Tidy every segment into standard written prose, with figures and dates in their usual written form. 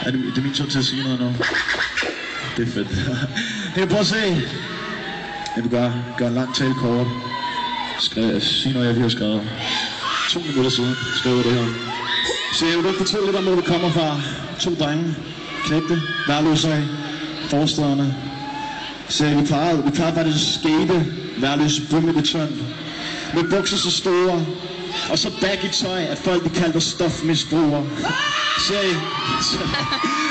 Er det min tur til at sige noget nu? Det er fedt. Hey, prøv at se. Jeg vil gøre en lang tale kort. Sige noget, jeg lige har skrevet. 2 minutter siden skrev jeg det her. Så jeg vil fortælle lidt om, hvor vi kommer fra. 2 drenge, knægte, værløse af, forstederne. Så vi plejede faktisk at skate, værløse bømmebeton. Med bukser så store, og så baggy tøj, at folk de kaldte os stofmisbrugere. Så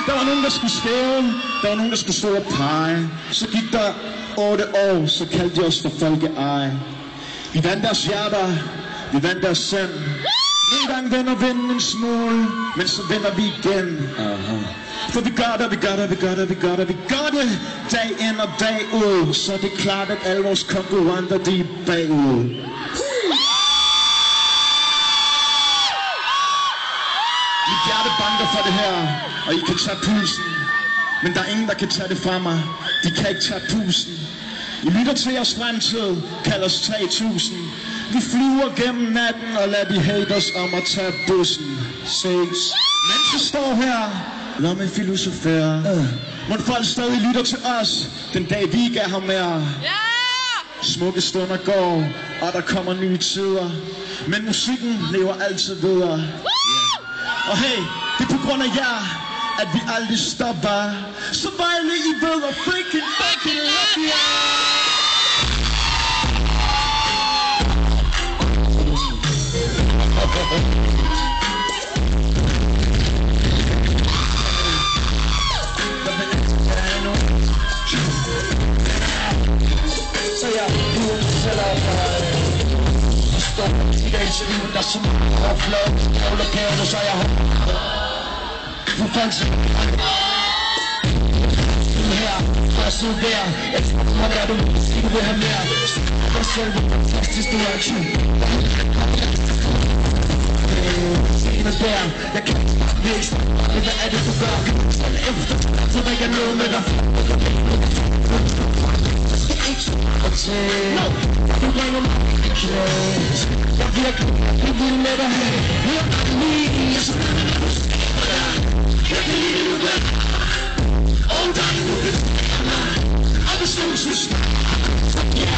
der var nogen, der skulle stævne, der var nogen, der skulle stå og pege. Så gik der 8 år, så kaldte de os for folkeeje. Vi vandt deres hjerter, vi vandt deres sind. Nogle gange vender vinden en smule, men så vender vi igen. For vi gør det, vi gør det, vi gør det, vi gør det, vi gør det dag ind og dag ud. Så det er klart, at alle vores konkurrenter, de er bagud. Mit hjerte banker for det her, og I kan tage pulsen. Men der er ingen, der kan tage det fra mig. De kan ikke tage pusten. I lytter til jeres fremtid, kald os 3000. Vi flyver gennem natten og lader de haters om at tage bussen. Ses. Mens vi står her, lad mig filosofere. Må folk stadig lytter til os, den dag vi ikke er her mere. Smukke stunder går, og der kommer nye tider. Men musikken lever altid videre. Og hey, det er på grund af jer, at vi aldrig stopper. Så vejle I ved og freaking love jer. Så jeg sætter i dag til livet, der er så meget flot. Jeg vil lukere det, så jeg har for folk så her, først ud der. Jeg tror, at du vil have mere. Jeg selv vil fantastisk, du er aktion. Scenen der, jeg kan ikke snakke. Hvad er det, du gør? Sådan efter, så der ikke er noget med dig. Jeg skal ikke fortælle. Du bringer mig i klæs. Jeg virkelig vil med dig. Hør mig, jeg skal jeg kan lide det, du gør. Og der er nu det og hvis du synes ja,